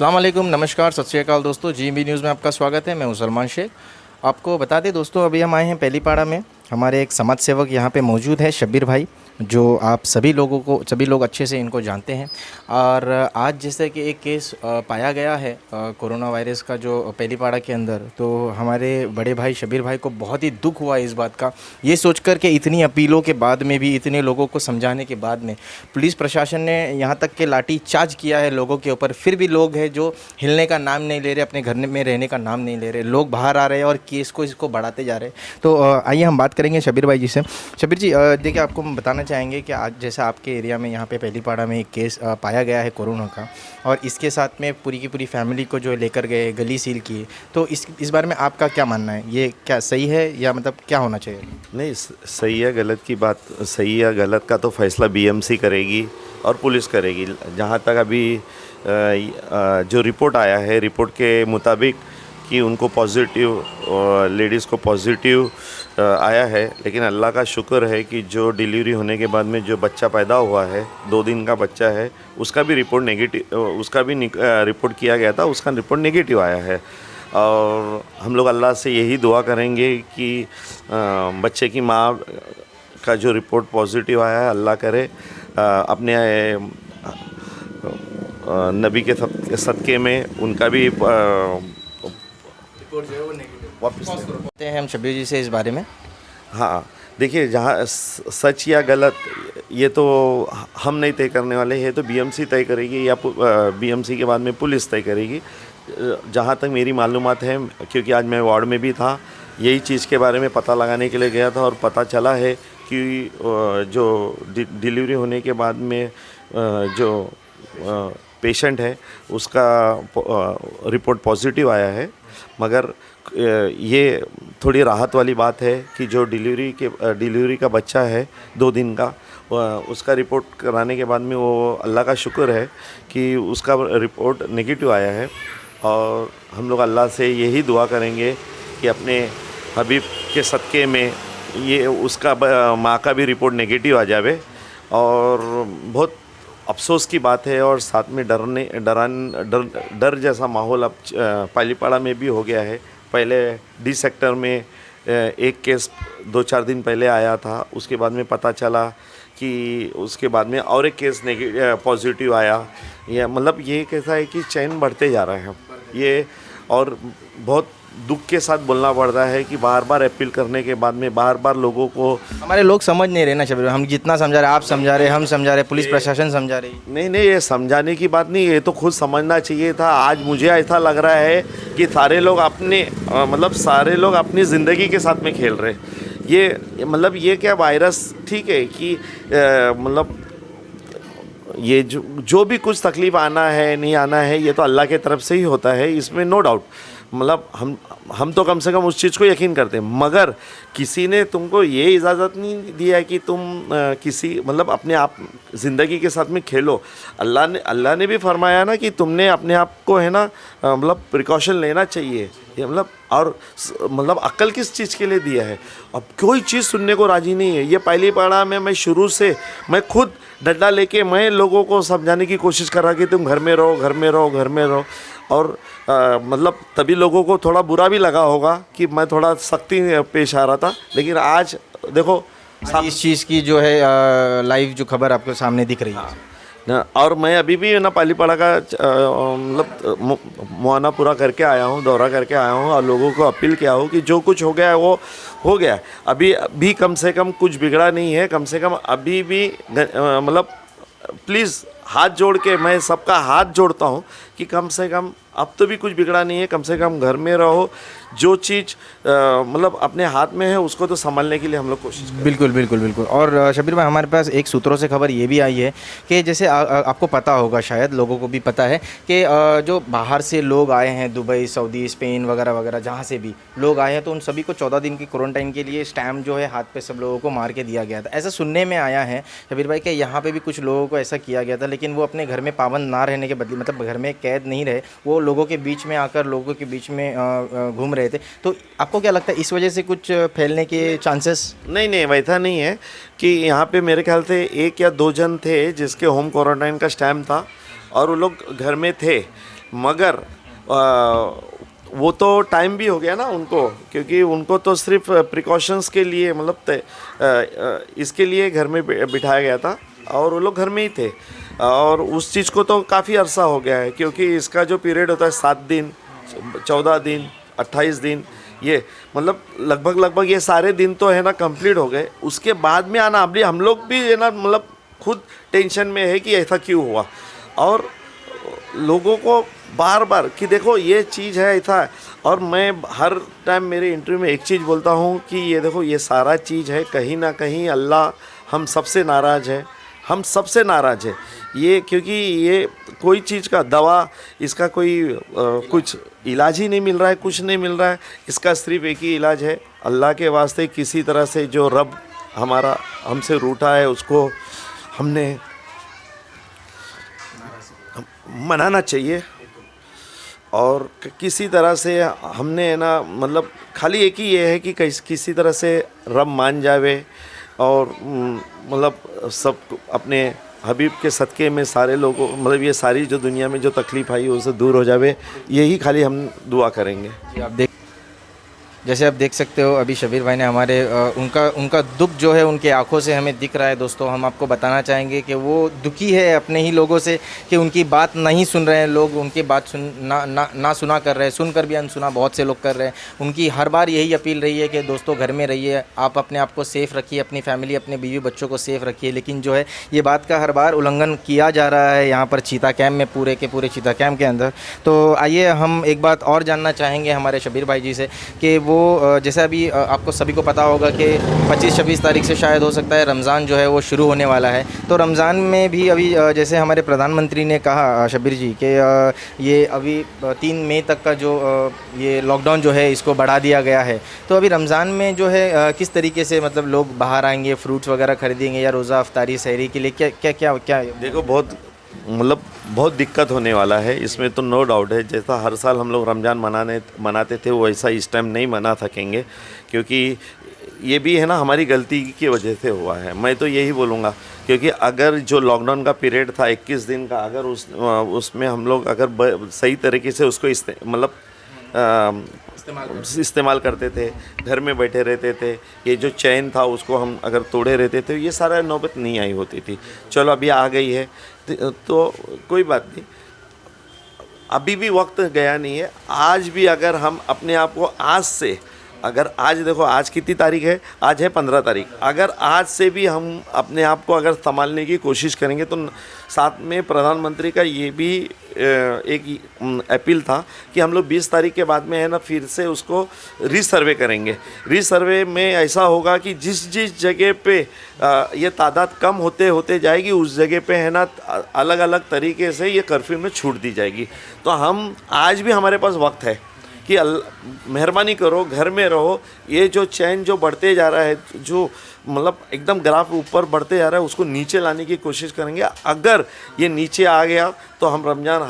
अस्सलाम वालेकुम, नमस्कार, सत श्री अकाल दोस्तों। जीएमबी न्यूज़ में आपका स्वागत है। मैं हूं सलमान शेख। आपको बता दें दोस्तों, अभी हम आए हैं पहलीपाड़ा में। हमारे एक समाज सेवक यहाँ पे मौजूद है, शब्बीर भाई, जो आप सभी लोग अच्छे से इनको जानते हैं। और आज जैसे कि एक केस पाया गया है कोरोना वायरस का, जो पहलीपाड़ा के अंदर, तो हमारे बड़े भाई शब्बीर भाई को बहुत ही दुख हुआ इस बात का, ये सोचकर के इतनी अपीलों के बाद में भी, इतने लोगों को समझाने के बाद में पुलिस प्रशासन ने यहाँ तक के लाठी चार्ज किया है लोगों के ऊपर, फिर भी लोग हैं जो हिलने का नाम नहीं ले रहे, अपने घर में रहने का नाम नहीं ले रहे। लोग बाहर आ रहे हैं और केस को इसको बढ़ाते जा रहे हैं। तो आइए हम बात करेंगे शब्बीर भाई जी से। शब्बीर जी, देखिए, आपको हम बताना चाहेंगे कि आज जैसा आपके एरिया में यहाँ पे पहलीपाड़ा में एक केस पाया गया है कोरोना का, और इसके साथ में पूरी की पूरी फैमिली को जो लेकर गए, गली सील किए, तो इस बारे में आपका क्या मानना है? ये क्या सही है या मतलब क्या होना चाहिए? नहीं, सही या गलत की बात, सही या गलत का तो फैसला बीएमसी करेगी और पुलिस करेगी। जहाँ तक अभी जो रिपोर्ट आया है, रिपोर्ट के मुताबिक कि उनको पॉजिटिव, लेडीज़ को पॉजिटिव आया है, लेकिन अल्लाह का शुक्र है कि जो डिलीवरी होने के बाद में जो बच्चा पैदा हुआ है, 2 दिन का बच्चा है, उसका भी रिपोर्ट नेगेटिव, उसका भी रिपोर्ट किया गया था, उसका रिपोर्ट नेगेटिव आया है। और हम लोग अल्लाह से यही दुआ करेंगे कि बच्चे की माँ का जो रिपोर्ट पॉजिटिव आया है, अल्लाह करे अपने नबी के सदक़े में उनका भी रिपोर्ट जो है वो नेगेटिव वापस करते हैं हम शब्बीर जी से इस बारे में। हाँ, देखिए, जहाँ सच या गलत ये तो हम नहीं तय करने वाले हैं, तो बीएमसी तय करेगी या बीएमसी के बाद में पुलिस तय करेगी। जहाँ तक मेरी मालूमात है, क्योंकि आज मैं वार्ड में भी था, यही चीज़ के बारे में पता लगाने के लिए गया था, और पता चला है कि जो डिलीवरी होने के बाद में जो पेशेंट है उसका रिपोर्ट पॉजिटिव आया है। मगर ये थोड़ी राहत वाली बात है कि जो डिलीवरी का बच्चा है 2 दिन का, उसका रिपोर्ट कराने के बाद में वो अल्लाह का शुक्र है कि उसका रिपोर्ट नेगेटिव आया है। और हम लोग अल्लाह से यही दुआ करेंगे कि अपने हबीब के सदक़े में ये उसका माँ का भी रिपोर्ट नेगेटिव आ जावे। और बहुत अफसोस की बात है, और साथ में डर जैसा माहौल अब पहलीपाड़ा में भी हो गया है। पहले डी सेक्टर में एक केस 2-4 दिन पहले आया था, उसके बाद में पता चला कि उसके बाद में और एक केस पॉजिटिव आया। या मतलब ये कैसा है कि चैन बढ़ते जा रहे हैं ये, और बहुत दुख के साथ बोलना पड़ रहा है कि बार बार अपील करने के बाद में बार बार लोगों को, हमारे लोग समझ नहीं रहे ना शब्बीर, हम जितना समझा रहे, आप समझा रहे, हम समझा रहे, पुलिस प्रशासन समझा रही। नहीं, ये समझाने की बात नहीं, ये तो खुद समझना चाहिए था। आज मुझे ऐसा लग रहा है कि सारे लोग सारे लोग अपनी ज़िंदगी के साथ में खेल रहे। ये क्या वायरस, ठीक है कि मतलब ये जो भी कुछ तकलीफ़ आना है, नहीं आना है, ये तो अल्लाह के तरफ से ही होता है, इसमें नो डाउट। मतलब हम तो कम से कम उस चीज़ को यकीन करते हैं, मगर किसी ने तुमको ये इजाज़त नहीं दिया है कि तुम अपने आप ज़िंदगी के साथ में खेलो। अल्लाह ने भी फरमाया ना कि तुमने अपने आप को है ना प्रिकॉशन लेना चाहिए। ये और अक्ल किस चीज़ के लिए दिया है? अब कोई चीज़ सुनने को राज़ी नहीं है। ये पहलीपाड़ा में मैं शुरू से मैं खुद डंडा लेके मैं लोगों को समझाने की कोशिश कर रहा कि तुम घर में रहो, घर में रहो, घर में रहो। और तभी लोगों को थोड़ा बुरा भी लगा होगा कि मैं थोड़ा सख्ती पेश आ रहा था, लेकिन आज देखो इस चीज़ की जो है लाइव जो खबर आपके सामने दिख रही है ना। और मैं अभी भी ना पहलीपाड़ा का मुआयना पूरा करके आया हूँ, दौरा करके आया हूँ, और लोगों को अपील किया हूँ कि जो कुछ हो गया है वो हो गया। अभी भी कम से कम कुछ बिगड़ा नहीं है। कम से कम अभी भी प्लीज़ हाथ जोड़ के मैं सबका हाथ जोड़ता हूँ कि कम से कम अब तो भी कुछ बिगड़ा नहीं है। कम से कम घर में रहो, जो चीज़ अपने हाथ में है उसको तो संभालने के लिए हम लोग कोशिश करें। बिल्कुल। और शब्बीर भाई, हमारे पास एक सूत्रों से खबर ये भी आई है कि जैसे आपको पता होगा, शायद लोगों को भी पता है कि जो बाहर से लोग आए हैं, दुबई, सऊदी, स्पेन वगैरह वगैरह, जहाँ से भी लोग आए हैं, तो उन सभी को 14 दिन की क्वारंटाइन के लिए स्टैम्प जो है हाथ पे सब लोगों को मार के दिया गया था। ऐसा सुनने में आया है शब्बीर भाई कि यहाँ पे भी कुछ लोगों को ऐसा किया गया था, लेकिन वो अपने घर में पाबंद ना रहने के बदले, घर में कैद नहीं रहे, वो लोगों के बीच में आकर लोगों के बीच में घूम रहे थे। तो आपको क्या लगता है, इस वजह से कुछ फैलने के चांसेस? नहीं, वैसा नहीं है कि यहाँ पे मेरे ख्याल से 1 या 2 जन थे जिसके होम क्वारंटाइन का स्टैम्प था और वो लोग घर में थे। मगर वो तो टाइम भी हो गया ना उनको, क्योंकि उनको तो सिर्फ प्रिकॉशंस के लिए मतलब इसके लिए घर में बिठाया गया था और वो लोग घर में ही थे। और उस चीज़ को तो काफ़ी अरसा हो गया है, क्योंकि इसका जो पीरियड होता है 7 दिन, 14 दिन, 28 दिन, ये मतलब लगभग ये सारे दिन तो है ना कंप्लीट हो गए। उसके बाद में आना अभी हम लोग भी है ना मतलब खुद टेंशन में है कि ऐसा क्यों हुआ, और लोगों को बार बार कि देखो ये चीज़ है ऐसा है। और मैं हर टाइम मेरे इंटरव्यू में एक चीज़ बोलता हूँ कि ये देखो ये सारा चीज़ है कहीं ना कहीं अल्लाह हम सबसे नाराज़ है, हम सबसे नाराज़ है ये, क्योंकि ये कोई चीज़ का दवा इसका कोई कुछ इलाज ही नहीं मिल रहा है, कुछ नहीं मिल रहा है। इसका सिर्फ एक ही इलाज है, अल्लाह के वास्ते किसी तरह से जो रब हमारा हमसे रूठा है उसको हमने मनाना चाहिए, और किसी तरह से हमने है ना मतलब खाली एक ही ये है कि किसी तरह से रब मान जावे और मतलब सब अपने हबीब के सदक़े में सारे लोगों मतलब ये सारी जो दुनिया में जो तकलीफ़ आई उससे दूर हो जावे, यही खाली हम दुआ करेंगे। आप जैसे आप देख सकते हो अभी शब्बीर भाई ने हमारे उनका दुख जो है उनके आंखों से हमें दिख रहा है। दोस्तों हम आपको बताना चाहेंगे कि वो दुखी है अपने ही लोगों से कि उनकी बात नहीं सुन रहे हैं लोग, उनकी बात ना सुना कर रहे हैं, सुनकर भी अनसुना बहुत से लोग कर रहे हैं। उनकी हर बार यही अपील रही है कि दोस्तों घर में रहिए, आप अपने आप को सेफ़ रखिए, अपनी फैमिली अपने बीवी बच्चों को सेफ़ रखिए। लेकिन जो है ये बात का हर बार उल्लंघन किया जा रहा है यहाँ पर चीता कैम्प में, पूरे के पूरे चीता कैम्प के अंदर। तो आइए हम एक बात और जानना चाहेंगे हमारे शब्बीर भाई जी से कि वो जैसे अभी आपको सभी को पता होगा कि 25-26 तारीख से शायद हो सकता है रमज़ान जो है वो शुरू होने वाला है। तो रमज़ान में भी अभी जैसे हमारे प्रधानमंत्री ने कहा शब्बीर जी कि ये अभी 3 मई तक का जो ये लॉकडाउन जो है इसको बढ़ा दिया गया है। तो अभी रमज़ान में जो है किस तरीके से मतलब लोग बाहर आएंगे, फ्रूट्स वगैरह खरीदेंगे या रोज़ा अफ्तारी सहरी के लिए क्या देखो बहुत दिक्कत होने वाला है, इसमें तो नो डाउट है। जैसा हर साल हम लोग रमज़ान मनाते थे वैसा इस टाइम नहीं मना सकेंगे, क्योंकि ये भी है ना हमारी गलती की वजह से हुआ है। मैं तो यही बोलूँगा, क्योंकि अगर जो लॉकडाउन का पीरियड था 21 दिन का, अगर उसमें हम लोग अगर सही तरीके से उसको मतलब इस्तेमाल करते थे, घर में बैठे रहते थे, ये जो चैन था उसको हम अगर तोड़े रहते थे, ये सारा नौबत नहीं आई होती थी। चलो अभी आ गई है तो कोई बात नहीं, अभी भी वक्त गया नहीं है। आज भी अगर हम अपने आप को आज से आज देखो आज कितनी तारीख है, आज है 15 तारीख। अगर आज से भी हम अपने आप को अगर संभालने की कोशिश करेंगे तो साथ में प्रधानमंत्री का ये भी एक अपील था कि हम लोग 20 तारीख के बाद में है ना फिर से उसको रीसर्वे करेंगे। रीसर्वे में ऐसा होगा कि जिस जगह पे ये तादाद कम होते जाएगी उस जगह पे है ना अलग अलग तरीके से ये कर्फ्यू में छूट दी जाएगी। तो हम आज भी हमारे पास वक्त है कि मेहरबानी करो, घर में रहो। ये जो चैन जो बढ़ते जा रहा है, जो मतलब एकदम ग्राफ ऊपर बढ़ते जा रहा है, उसको नीचे लाने की कोशिश करेंगे। अगर ये नीचे आ गया तो हम रमज़ान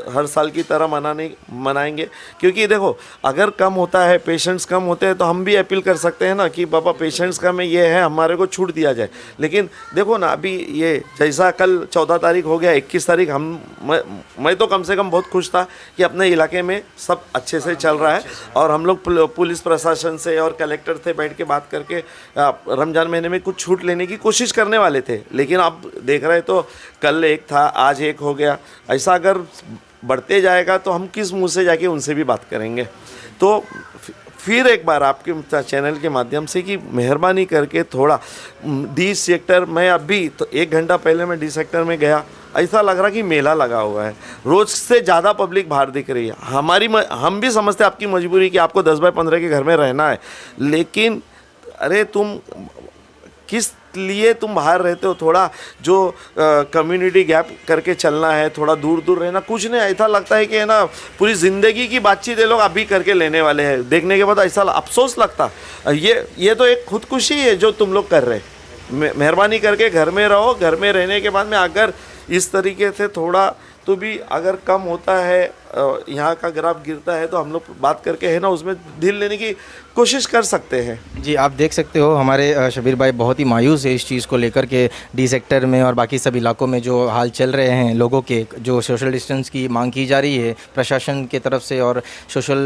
हर साल की तरह मनाएंगे। क्योंकि देखो अगर कम होता है, पेशेंट्स कम होते हैं, तो हम भी अपील कर सकते हैं ना कि बाबा पेशेंट्स कम है, ये है, हमारे को छूट दिया जाए। लेकिन देखो ना अभी ये जैसा कल 14 तारीख हो गया, 21 तारीख मैं तो कम से कम बहुत खुश था कि अपने इलाके में सब अच्छे से चल रहा है। और हम लोग पुलिस प्रशासन से और कलेक्टर से बैठ के बात करके रमज़ान महीने में कुछ छूट लेने की कोशिश करने वाले थे। लेकिन आप देख रहे तो कल एक था, आज एक हो गया। ऐसा अगर बढ़ते जाएगा तो हम किस मुंह से जाके उनसे भी बात करेंगे। तो फिर एक बार आपके चैनल के माध्यम से कि मेहरबानी करके थोड़ा डी सेक्टर, मैं अभी तो 1 घंटा पहले मैं डी सेक्टर में गया, ऐसा लग रहा कि मेला लगा हुआ है, रोज़ से ज़्यादा पब्लिक बाहर दिख रही है। हम भी समझते हैं आपकी मजबूरी कि आपको 10 बाय 15 के घर में रहना है, लेकिन अरे तुम किस लिए तुम बाहर रहते हो? थोड़ा जो कम्युनिटी गैप करके चलना है, थोड़ा दूर दूर रहना, कुछ नहीं। ऐसा लगता है कि है ना पूरी ज़िंदगी की बातचीत ये लोग अभी करके लेने वाले हैं। देखने के बाद ऐसा अफसोस लगता, ये तो एक खुदकुशी है जो तुम लोग कर रहे हैं। मेहरबानी करके घर में रहो। घर में रहने के बाद में अगर इस तरीके से थोड़ा तो भी अगर कम होता है यहाँ का ग्राफ गिरता है तो हम लोग बात करके है ना उसमें ढील लेने की कोशिश कर सकते हैं। जी, आप देख सकते हो हमारे शबीर भाई बहुत ही मायूस है इस चीज़ को लेकर के डी सेक्टर में और बाकी सब इलाकों में जो हाल चल रहे हैं लोगों के, जो सोशल डिस्टेंस की मांग की जा रही है प्रशासन की तरफ से और सोशल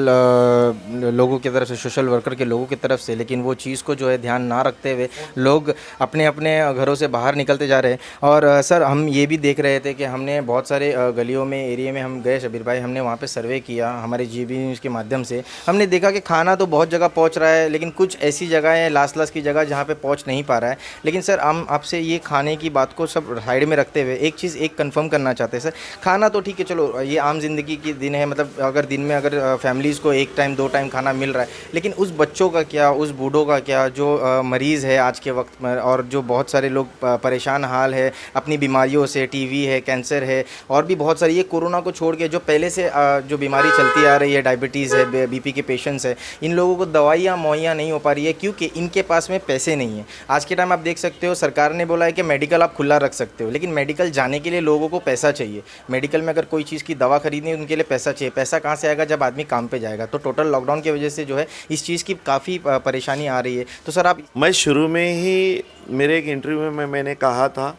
लोगों की तरफ से, सोशल वर्कर के लोगों की तरफ से, लेकिन वो चीज़ को जो है ध्यान ना रखते हुए लोग अपने अपने घरों से बाहर निकलते जा रहे हैं। और सर, हम ये भी देख रहे थे कि हमने बहुत सारे गलियों में, एरिया में हम गए शबीर भाई, हमने वहाँ पे सर्वे किया हमारे जीबी न्यूज़ के माध्यम से। हमने देखा कि खाना तो बहुत जगह पहुँच रहा है, लेकिन कुछ ऐसी जगह है लास्ट की जगह जहाँ पे पहुँच नहीं पा रहा है। लेकिन सर, हम आपसे ये खाने की बात को सब साइड में रखते हुए एक चीज़ कंफर्म करना चाहते हैं सर। खाना तो ठीक है, चलो ये आम जिंदगी की दिन है, मतलब अगर दिन में अगर फैमिलीज़ को 1 टाइम 2 टाइम खाना मिल रहा है, लेकिन उस बच्चों का क्या, उस बूढ़ों का क्या, जो मरीज़ है आज के वक्त में, और जो बहुत सारे लोग परेशान हाल है अपनी बीमारियों से, टीवी है, कैंसर है, और भी बहुत सारी, ये कोरोना को छोड़ के जो पहले से जो बीमारी चलती आ रही है, डायबिटीज़ है, बीपी के पेशेंट्स है, इन लोगों को दवाइयाँ मुहैया नहीं हो पा रही है क्योंकि इनके पास में पैसे नहीं है। आज के टाइम आप देख सकते हो सरकार ने बोला है कि मेडिकल आप खुला रख सकते हो, लेकिन मेडिकल जाने के लिए लोगों को पैसा चाहिए। मेडिकल में अगर कोई चीज़ की दवा खरीदनी है उनके लिए पैसा चाहिए। पैसा कहाँ से आएगा जब आदमी काम पे जाएगा? तो टोटल लॉकडाउन की वजह से जो है इस चीज़ की काफ़ी परेशानी आ रही है। तो सर, आप मैं शुरू में ही मेरे एक इंटरव्यू में मैंने कहा था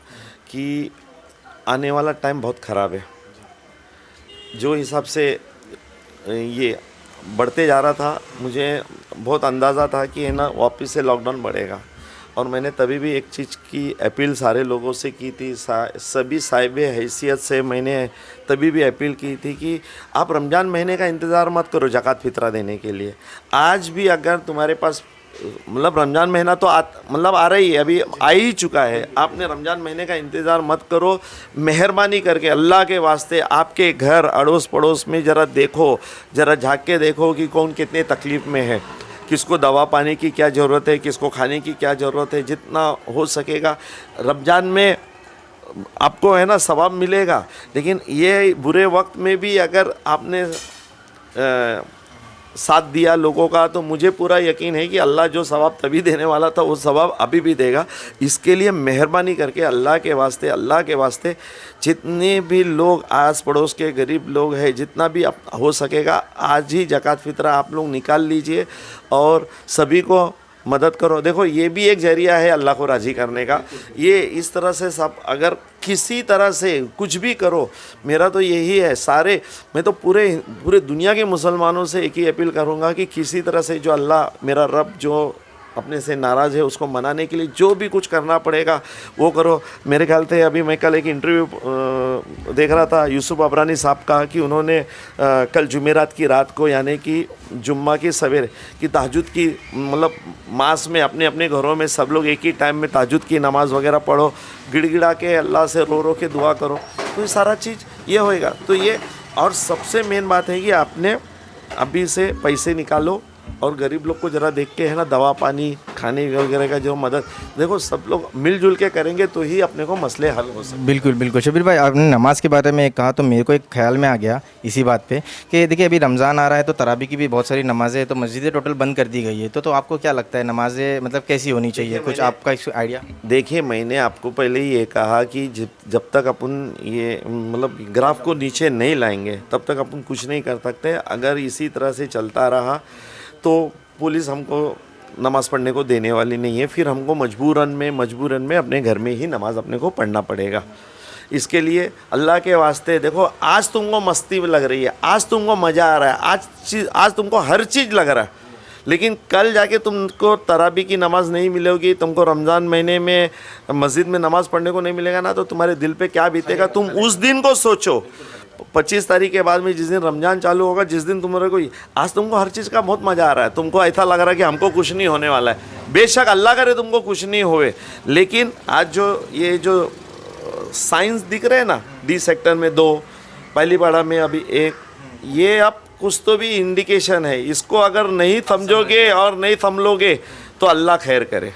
कि आने वाला टाइम बहुत ख़राब है। जो हिसाब से ये बढ़ते जा रहा था, मुझे बहुत अंदाज़ा था कि है ना वापस से लॉकडाउन बढ़ेगा। और मैंने तभी भी एक चीज़ की अपील सारे लोगों से की थी, सभी साहिब हैसियत से मैंने तभी भी अपील की थी कि आप रमज़ान महीने का इंतज़ार मत करो ज़कात फ़ितरा देने के लिए। आज भी अगर तुम्हारे पास, मतलब रमज़ान महीना तो मतलब आ रही है, अभी आ ही चुका है, आपने रमज़ान महीने का इंतज़ार मत करो। मेहरबानी करके अल्लाह के वास्ते आपके घर अड़ोस पड़ोस में ज़रा देखो, ज़रा झाँक के देखो कि कौन कितने तकलीफ़ में है, किसको दवा पानी की क्या ज़रूरत है, किसको खाने की क्या ज़रूरत है। जितना हो सकेगा रमज़ान में आपको है ना सवाब मिलेगा, लेकिन ये बुरे वक्त में भी अगर आपने साथ दिया लोगों का, तो मुझे पूरा यकीन है कि अल्लाह जो सवाब तभी देने वाला था वो सवाब अभी भी देगा। इसके लिए मेहरबानी करके अल्लाह के वास्ते जितने भी लोग आस पड़ोस के गरीब लोग हैं, जितना भी हो सकेगा आज ही ज़कात फ़ितरा आप लोग निकाल लीजिए और सभी को मदद करो। देखो, ये भी एक जरिया है अल्लाह को राज़ी करने का। ये इस तरह से सब अगर किसी तरह से कुछ भी करो, मेरा तो यही है, मैं तो पूरे दुनिया के मुसलमानों से एक ही अपील करूँगा कि किसी तरह से जो अल्लाह मेरा रब जो अपने से नाराज़ है उसको मनाने के लिए जो भी कुछ करना पड़ेगा वो करो। मेरे ख्याल से अभी मैं कल एक इंटरव्यू देख रहा था यूसुफ अबरानी साहब का कि उन्होंने कल जुमेरात की रात को, यानी कि जुम्मा की सवेरे की तहज्जुद की, मतलब मास में अपने अपने घरों में सब लोग एक ही टाइम में तहज्जुद की नमाज़ वगैरह पढ़ो, गिड़गिड़ा के अल्लाह से रो के दुआ करो, तो ये सारा चीज़ ये होएगा। तो ये, और सबसे मेन बात है कि आपने अभी से पैसे निकालो और गरीब लोग को ज़रा देख के है ना दवा पानी खाने वगैरह का जो मदद, देखो सब लोग मिलजुल के करेंगे तो ही अपने को मसले हल हो सकते। बिल्कुल बिल्कुल शबीर भाई, आपने नमाज के बारे में कहा तो मेरे को एक ख्याल में आ गया इसी बात पे कि देखिए अभी रमज़ान आ रहा है तो तरावी की भी बहुत सारी नमाज़ें, तो मस्जिदें टोटल बंद कर दी गई है। तो आपको क्या लगता है नमाज़ें मतलब कैसी होनी चाहिए, कुछ आपका आइडिया? देखिए, मैंने आपको पहले ही ये कहा कि जब तक अपन ये मतलब ग्राफ को नीचे नहीं लाएंगे तब तक अपन कुछ नहीं कर सकते। अगर इसी तरह से चलता रहा तो पुलिस हमको नमाज़ पढ़ने को देने वाली नहीं है, फिर हमको मजबूरन में अपने घर में ही नमाज़ अपने को पढ़ना पड़ेगा। इसके लिए अल्लाह के वास्ते देखो, आज तुमको मस्ती लग रही है, आज तुमको मज़ा आ रहा है, आज तुमको हर चीज़ लग रहा है, लेकिन कल जाके तुमको तरावी की नमाज़ नहीं मिलेगी, तुमको रमज़ान महीने में मस्जिद में नमाज़ पढ़ने को नहीं मिलेगा ना, तो तुम्हारे दिल पे क्या बीतेगा तुम उस दिन को सोचो। 25 तारीख के बाद में जिस दिन रमज़ान चालू होगा, जिस दिन तुम्हारे को, आज तुमको हर चीज़ का बहुत मज़ा आ रहा है, तुमको ऐसा लग रहा है कि हमको कुछ नहीं होने वाला है। बेशक अल्लाह करे तुमको कुछ नहीं होए, लेकिन आज ये जो साइंस दिख रहे हैं ना, डी सेक्टर में 2, पहली पाड़ा में अभी 1, ये अब कुछ तो भी इंडिकेशन है। इसको अगर नहीं समझोगे और नहीं समझोगे तो अल्लाह खैर करे।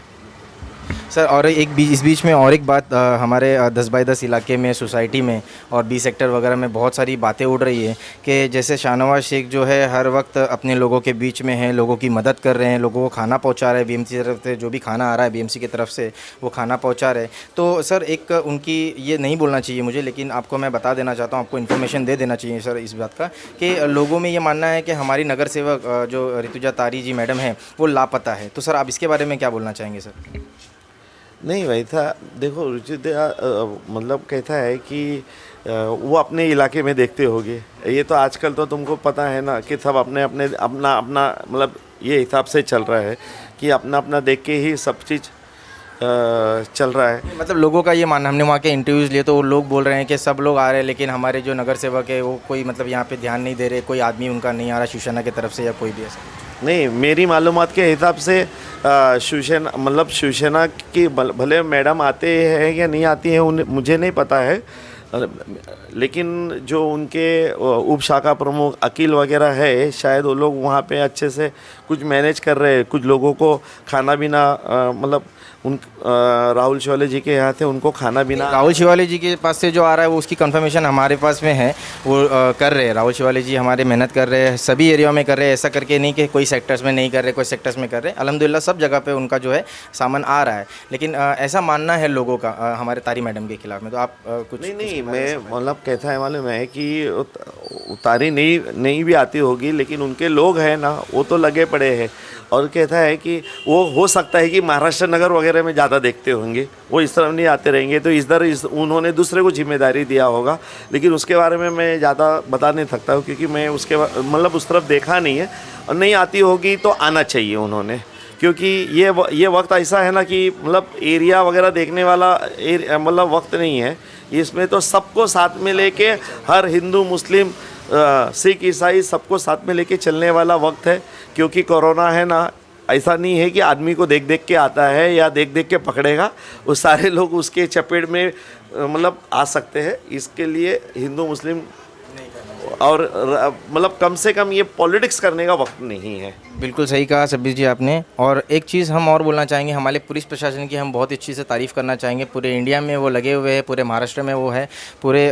सर और इस बीच में और एक बात हमारे 10 बाई 10 इलाके में सोसाइटी में और बी सेक्टर वगैरह में बहुत सारी बातें उड़ रही है कि जैसे शाहनवाज शेख जो है हर वक्त अपने लोगों के बीच में है, लोगों की मदद कर रहे हैं, लोगों को खाना पहुंचा रहे हैं, बीएमसी की तरफ से जो भी खाना आ रहा है बीएमसी की तरफ से वो खाना पहुंचा रहे हैं। तो सर एक उनकी ये नहीं बोलना चाहिए मुझे, लेकिन आपको मैं बता देना चाहता हूँ, आपको इन्फॉर्मेशन दे देना चाहिए सर इस बात का कि लोगों में ये मानना है कि हमारी नगर सेवक जो ऋतुजा तारी जी मैडम है वो लापता है। तो सर आप इसके बारे में क्या बोलना चाहेंगे सर? नहीं भाई था, देखो रुचिता मतलब कहता है कि वो अपने इलाके में देखते होगे। ये तो आजकल तो तुमको पता है ना कि सब अपने अपने अपना अपना मतलब ये हिसाब से चल रहा है कि अपना अपना देख के ही सब चीज़ चल रहा है। मतलब लोगों का ये मानना, हमने वहाँ के इंटरव्यूज़ लिए तो वो लोग बोल रहे हैं कि सब लोग आ रहे हैं लेकिन हमारे जो नगर सेवक है वो कोई मतलब यहाँ पे ध्यान नहीं दे रहे, कोई आदमी उनका नहीं आ रहा शिवसेना की तरफ से या कोई भी ऐसा। नहीं, मेरी मालूमात के हिसाब से शिवसेना मतलब शिवसेना की भले मैडम आते हैं या नहीं आती हैं उन्हें मुझे नहीं पता है, लेकिन जो उनके उप शाखा प्रमुख अकील वगैरह है शायद वो लोग वहाँ पे अच्छे से कुछ मैनेज कर रहे हैं। कुछ लोगों को खाना पीना मतलब उन राहुल शिवाले जी के यहाँ से उनको खाना पीना, राहुल शिवाले जी के पास से जो आ रहा है वो उसकी कंफर्मेशन हमारे पास में है, वो कर रहे हैं। राहुल शिवाले जी हमारे मेहनत कर रहे हैं, सभी एरिया में कर रहे हैं, ऐसा करके नहीं कि कोई सेक्टर्स में नहीं कर रहे, कोई सेक्टर्स में कर रहे हैं। अल्हम्दुलिल्लाह सब जगह पे उनका जो है सामान आ रहा है, लेकिन ऐसा मानना है लोगों का हमारे तारी मैडम के खिलाफ में। तो आप कुछ नहीं मैं मतलब कहता है मालूम है कि तारी नहीं भी आती होगी, लेकिन उनके लोग हैं ना वो तो लगे पड़े हैं। और कहता है कि वो हो सकता है कि महाराष्ट्र नगर वगैरह में ज़्यादा देखते होंगे, वो इस तरफ नहीं आते रहेंगे, तो उन्होंने दूसरे को जिम्मेदारी दिया होगा। लेकिन उसके बारे में मैं ज़्यादा बता नहीं सकता हूँ क्योंकि मैं उसके मतलब उस तरफ देखा नहीं है। और नहीं आती होगी तो आना चाहिए उन्होंने, क्योंकि ये वक्त ऐसा है ना कि मतलब एरिया वगैरह देखने वाला मतलब वक्त नहीं है। इसमें तो सबको साथ में लेके हर हिंदू मुस्लिम सिख ईसाई सबको साथ में लेके चलने वाला वक्त है। क्योंकि कोरोना है ना, ऐसा नहीं है कि आदमी को देख देख के आता है या देख देख के पकड़ेगा, वो सारे लोग उसके चपेट में मतलब आ सकते हैं। इसके लिए हिंदू मुस्लिम और मतलब कम से कम ये पॉलिटिक्स करने का वक्त नहीं है। बिल्कुल सही कहा शब्बीर जी आपने। और एक चीज़ हम और बोलना चाहेंगे, हमारे पुलिस प्रशासन की हम बहुत अच्छी से तारीफ़ करना चाहेंगे। पूरे इंडिया में वो लगे हुए हैं, पूरे महाराष्ट्र में वो है, पूरे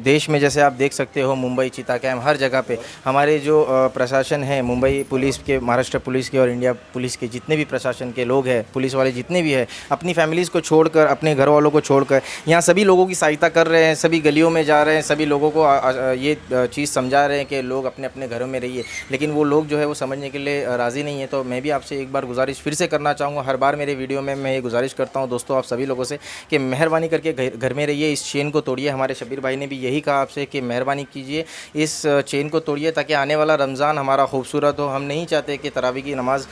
देश में जैसे आप देख सकते हो मुंबई चीता कैम्प हर जगह पे हमारे जो प्रशासन है, मुंबई पुलिस के, महाराष्ट्र पुलिस के और इंडिया पुलिस के जितने भी प्रशासन के लोग हैं, पुलिस वाले जितने भी है, अपनी फैमिलीज़ को छोड़कर, अपने घर वालों को छोड़कर यहाँ सभी लोगों की सहायता कर रहे हैं, सभी गलियों में जा रहे हैं, सभी लोगों को ये चीज़ समझा रहे हैं कि लोग अपने अपने घरों में रहिए। लेकिन वो लोग जो है वो समझने के लिए राज़ी नहीं है। तो मैं भी आपसे एक बार गुजारिश फिर से करना चाहूँगा, हर बार मेरे वीडियो में मैं ये गुजारिश करता हूँ दोस्तों आप सभी लोगों से कि मेहरबानी करके घर में रहिए, इस चेन को तोड़िए। हमारे शब्बीर भाई ने भी यही कहा आपसे कि मेहरबानी कीजिए, इस चेन को तोड़िए ताकि आने वाला रमज़ान हमारा खूबसूरत हो। हम नहीं चाहते कि तरावी की नमाज़।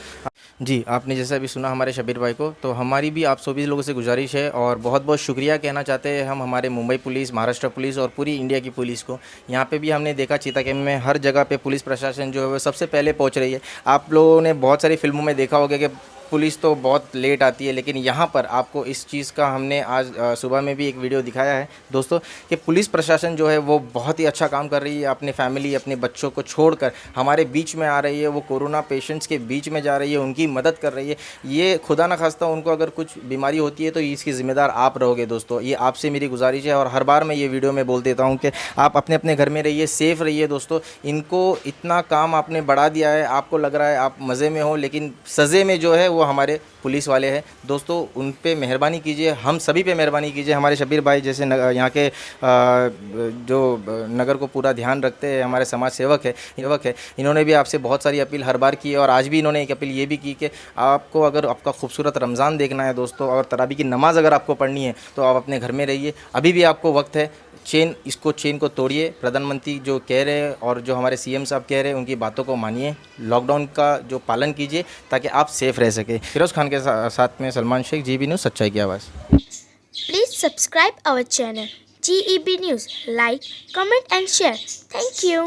जी, आपने जैसा भी सुना हमारे शब्बीर भाई को, तो हमारी भी आप सभी लोगों से गुजारिश है और बहुत बहुत शुक्रिया कहना चाहते हैं हम हमारे मुंबई पुलिस, महाराष्ट्र पुलिस और पूरी इंडिया की पुलिस को। यहाँ पे भी हमने देखा चीता कैम्प में हर जगह पे पुलिस प्रशासन जो है वो सबसे पहले पहुँच रही है। आप लोगों ने बहुत सारी फिल्मों में देखा होगा कि पुलिस तो बहुत लेट आती है, लेकिन यहाँ पर आपको इस चीज़ का हमने आज सुबह में भी एक वीडियो दिखाया है दोस्तों कि पुलिस प्रशासन जो है वो बहुत ही अच्छा काम कर रही है। अपने फैमिली, अपने बच्चों को छोड़कर हमारे बीच में आ रही है, वो कोरोना पेशेंट्स के बीच में जा रही है, उनकी मदद कर रही है। ये खुदा ना खास्ता उनको अगर कुछ बीमारी होती है तो इसकी ज़िम्मेदार आप रहोगे दोस्तों। ये आपसे मेरी गुजारिश है और हर बार मैं ये वीडियो में बोल देता हूँ कि आप अपने अपने घर में रहिए, सेफ़ रहिए दोस्तों। इनको इतना काम आपने बढ़ा दिया है, आपको लग रहा है आप मज़े में हो, लेकिन सज़े में जो है वो हमारे पुलिस वाले हैं दोस्तों। उन पे मेहरबानी कीजिए, हम सभी पे मेहरबानी कीजिए। हमारे शब्बीर भाई जैसे यहाँ के जो नगर को पूरा ध्यान रखते हैं, हमारे समाज सेवक है, इन्होंने भी आपसे बहुत सारी अपील हर बार की है और आज भी इन्होंने एक अपील ये भी की कि आपको अगर आपका खूबसूरत रमज़ान देखना है दोस्तों और तरावी की नमाज़ अगर आपको पढ़नी है तो आप अपने घर में रहिए, अभी भी आपको वक्त है। चेन को तोड़िए। प्रधानमंत्री जो कह रहे हैं और जो हमारे सीएम साहब कह रहे हैं उनकी बातों को मानिए, लॉकडाउन का जो पालन कीजिए ताकि आप सेफ़ रह सके। फिरोज़ खान के साथ में सलमान शेख, जीबी न्यूज़, सच्चाई की आवाज़। Please subscribe our channel GEB News. Like, comment and share. Thank you.